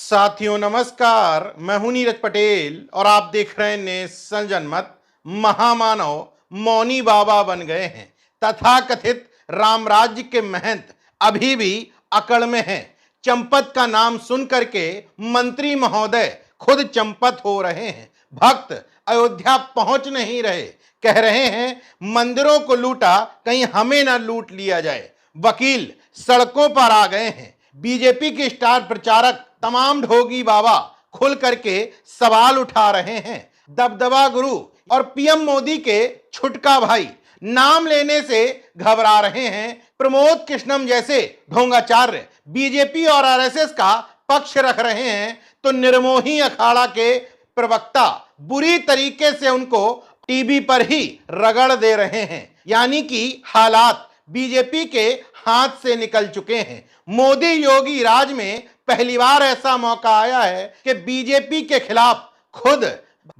साथियों नमस्कार, मैं हूं नीरज पटेल और आप देख रहे हैं नेशन जनमत। महामानव मौनी बाबा बन गए हैं। तथाकथित राम राज्य के महंत अभी भी अकड़ में हैं। चंपत का नाम सुन करके मंत्री महोदय खुद चंपत हो रहे हैं। भक्त अयोध्या पहुंच नहीं रहे, कह रहे हैं मंदिरों को लूटा, कहीं हमें ना लूट लिया जाए। वकील सड़कों पर आ गए हैं। बीजेपी के स्टार प्रचारक तमाम ढोगी बाबा खुल करके सवाल उठा रहे हैं। दबदबा गुरु और पीएम मोदी के छुटका भाई नाम लेने से घबरा रहे हैं। प्रमोद कृष्णम जैसे ढोंगाचार्य बीजेपी और आरएसएस का पक्ष रख रहे हैं, तो निर्मोही अखाड़ा के प्रवक्ता बुरी तरीके से उनको टीवी पर ही रगड़ दे रहे हैं। यानी कि हालात बीजेपी के हाथ से निकल चुके हैं। मोदी योगी राज में पहली बार ऐसा मौका आया है कि बीजेपी के खिलाफ खुद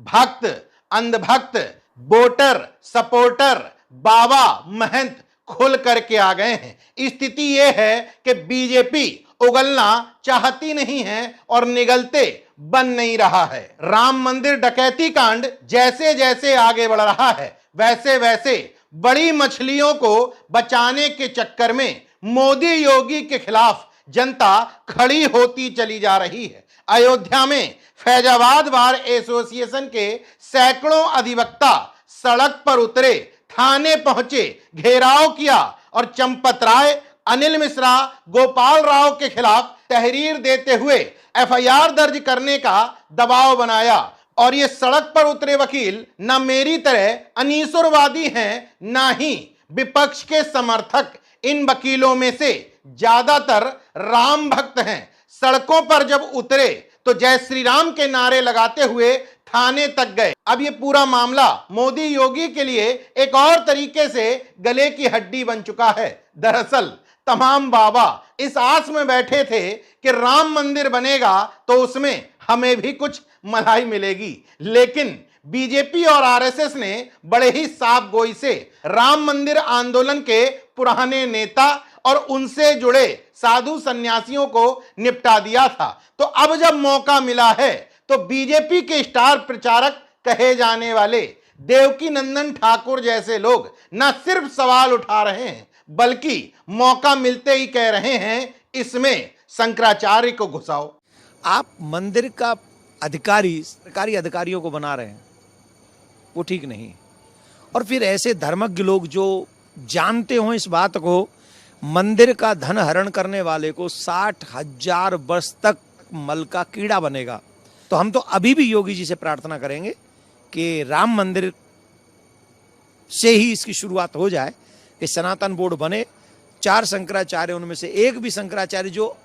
भक्त, अंधभक्त, वोटर, सपोर्टर, बाबा, महंत खुल करके आ गए हैं। स्थिति यह है कि बीजेपी उगलना चाहती नहीं है और निगलते बन नहीं रहा है। राम मंदिर डकैती कांड जैसे जैसे आगे बढ़ रहा है, वैसे वैसे बड़ी मछलियों को बचाने के चक्कर में मोदी योगी के खिलाफ जनता खड़ी होती चली जा रही है। अयोध्या में फैजाबाद बार एसोसिएशन के सैकड़ों अधिवक्ता सड़क पर उतरे, थाने पहुंचे, घेराव किया और चंपत राय, अनिल मिश्रा, गोपाल राव के खिलाफ तहरीर देते हुए एफआईआर दर्ज करने का दबाव बनाया। और ये सड़क पर उतरे वकील न मेरी तरह अनीसुरवादी हैं, ना ही विपक्ष के समर्थक। इन वकीलों में से ज्यादातर राम भक्त हैं। सड़कों पर जब उतरे तो जय श्री राम के नारे लगाते हुए थाने तक गए। अब ये पूरा मामला मोदी योगी के लिए एक और तरीके से गले की हड्डी बन चुका है। दरअसल तमाम बाबा इस आस में बैठे थे कि राम मंदिर बनेगा तो उसमें हमें भी कुछ मलाई मिलेगी, लेकिन बीजेपी और आरएसएस ने बड़े ही साफ गोई से राम मंदिर आंदोलन के पुराने नेता और उनसे जुड़े साधु सन्यासियों को निपटा दिया था। तो अब जब मौका मिला है तो बीजेपी के स्टार प्रचारक कहे जाने वाले देवकी नंदन ठाकुर जैसे लोग न सिर्फ सवाल उठा रहे हैं, बल्कि मौका मिलते ही कह रहे हैं इसमें शंकराचार्य को घुसाओ। आप मंदिर का अधिकारी सरकारी अधिकारियों को बना रहे हैं, वो ठीक नहीं। और फिर ऐसे धर्मज्ञ लोग जो जानते हो इस बात को, मंदिर का धन हरण करने वाले को 60,000 वर्ष तक मल का कीड़ा बनेगा। तो हम तो अभी भी योगी जी से प्रार्थना करेंगे कि राम मंदिर से ही इसकी शुरुआत हो जाए, कि सनातन बोर्ड बने। 4 शंकराचार्य, उनमें से एक भी शंकराचार्य जो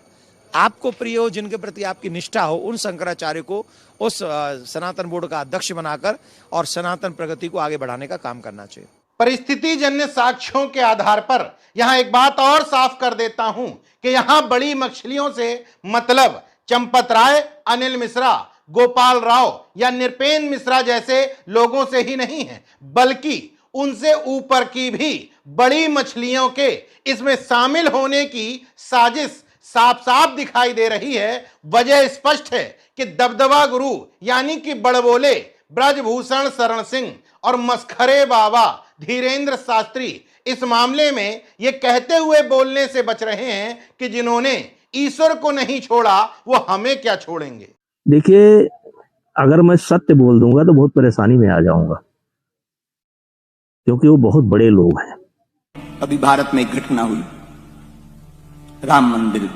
आपको प्रिय हो, जिनके प्रति आपकी निष्ठा हो, उन शंकराचार्य को उस सनातन बोर्ड का अध्यक्ष बनाकर और सनातन प्रगति को आगे बढ़ाने का काम करना चाहिए। परिस्थिति जन्य साक्ष्यों के आधार पर यहां एक बात और साफ कर देता हूं कि यहां बड़ी मछलियों से मतलब चंपत राय, अनिल मिश्रा, गोपाल राव या नृपेंद्र मिश्रा जैसे लोगों से ही नहीं है, बल्कि उनसे ऊपर की भी बड़ी मछलियों के इसमें शामिल होने की साजिश साफ साफ दिखाई दे रही है। वजह स्पष्ट है कि दबदबा गुरु यानी कि बड़बोले ब्रजभूषण शरण सिंह और मस्खरे बाबा धीरेन्द्र शास्त्री इस मामले में ये कहते हुए बोलने से बच रहे हैं कि जिन्होंने ईश्वर को नहीं छोड़ा वो हमें क्या छोड़ेंगे। देखिए, अगर मैं सत्य बोल दूंगा तो बहुत परेशानी में आ जाऊंगा, क्योंकि वो बहुत बड़े लोग हैं। अभी भारत में एक घटना हुई, राम मंदिर।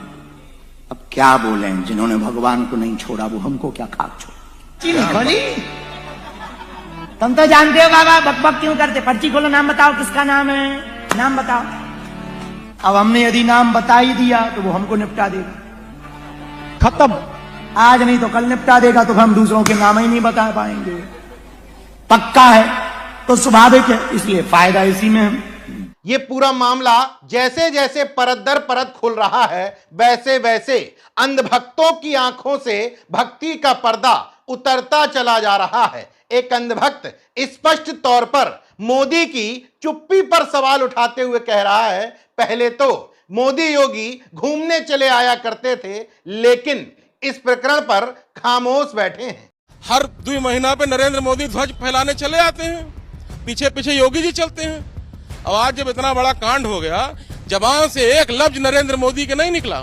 अब क्या बोले, जिन्होंने भगवान को नहीं छोड़ा वो हमको क्या खाक छोड़। तुम तो जानते हो बाबा, बकबक क्यों करते? पर्ची खोलो, नाम बताओ, किसका नाम है, नाम बताओ। अब हमने यदि नाम बता ही दिया तो वो हमको निपटा देगा, खत्म। आज नहीं तो कल निपटा देगा, तो हम दूसरों के नाम ही नहीं बता पाएंगे। पक्का है तो स्वाभाविक है, इसलिए फायदा इसी में है। ये पूरा मामला जैसे जैसे परत दर परत खुल रहा है, वैसे वैसे अंधभक्तों की आंखों से भक्ति का पर्दा उतरता चला जा रहा है। एक अंधभक्त स्पष्ट तौर पर मोदी की चुप्पी पर सवाल उठाते हुए कह रहा है, पहले तो मोदी योगी घूमने चले आया करते थे, लेकिन इस प्रकरण पर खामोश बैठे हैं। हर 2 महीना पे नरेंद्र मोदी ध्वज फैलाने चले आते हैं, पीछे पीछे योगी जी चलते हैं। अब आज जब इतना बड़ा कांड हो गया, जबान से एक लफ्ज नरेंद्र मोदी के नहीं निकला,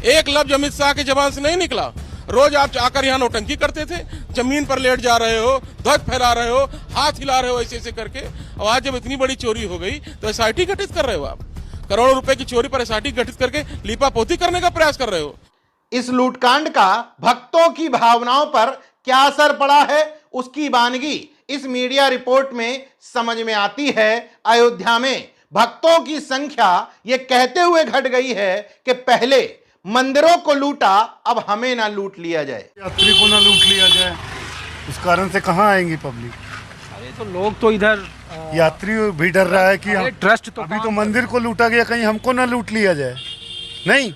एक लफ्ज अमित शाह के जबान से नहीं निकला। रोज आप आकर यहाँ नौटंकी करते थे, जमीन पर लेट जा रहे हो, ध्वज फहरा रहे हो, हाथ हिला रहे हो ऐसे ऐसे करके। अब आज जब इतनी बड़ी चोरी हो गई तो एसआईटी गठित कर रहे हो आप, करोड़ों रुपए की चोरी पर एसआईटी गठित करके लीपापोती करने का प्रयास कर रहे हो। इस लूटकांड का भक्तों की भावनाओं पर क्या असर पड़ा है, उसकी वानगी इस मीडिया रिपोर्ट में समझ में आती है। अयोध्या में भक्तों की संख्या ये कहते हुए घट गई है कि पहले मंदिरों को लूटा, अब हमें ना लूट लिया जाए। यात्री को ना लूट लिया जाए, उस कारण से कहाँ आएंगी पब्लिक। अरे तो लोग तो इधर यात्री भी डर रहा है कि ट्रस्ट तो अभी तो मंदिर को लूटा गया, कहीं हमको ना लूट लिया जाए। नहीं,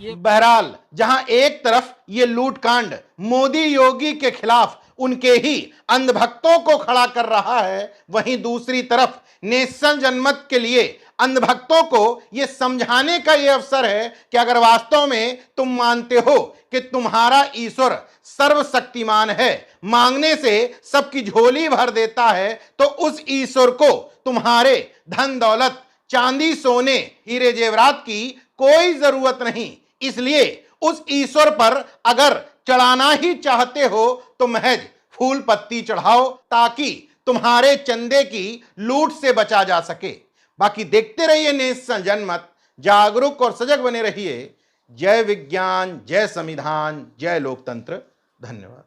बहरहाल जहां एक तरफ ये लूटकांड मोदी योगी के खिलाफ उनके ही अंधभक्तों को खड़ा कर रहा है, वहीं दूसरी तरफ नेशन जनमत के लिए अंधभक्तों को यह समझाने का यह अवसर है कि अगर वास्तव में तुम मानते हो कि तुम्हारा ईश्वर सर्वशक्तिमान है, मांगने से सबकी झोली भर देता है, तो उस ईश्वर को तुम्हारे धन दौलत, चांदी सोने, हीरे जेवरात की कोई जरूरत नहीं। इसलिए उस ईश्वर पर अगर चढ़ाना ही चाहते हो तो महज फूल पत्ती चढ़ाओ, ताकि तुम्हारे चंदे की लूट से बचा जा सके। बाकी देखते रहिए नेशन जनमत, जागरूक और सजग बने रहिए। जय विज्ञान, जय संविधान, जय लोकतंत्र। धन्यवाद।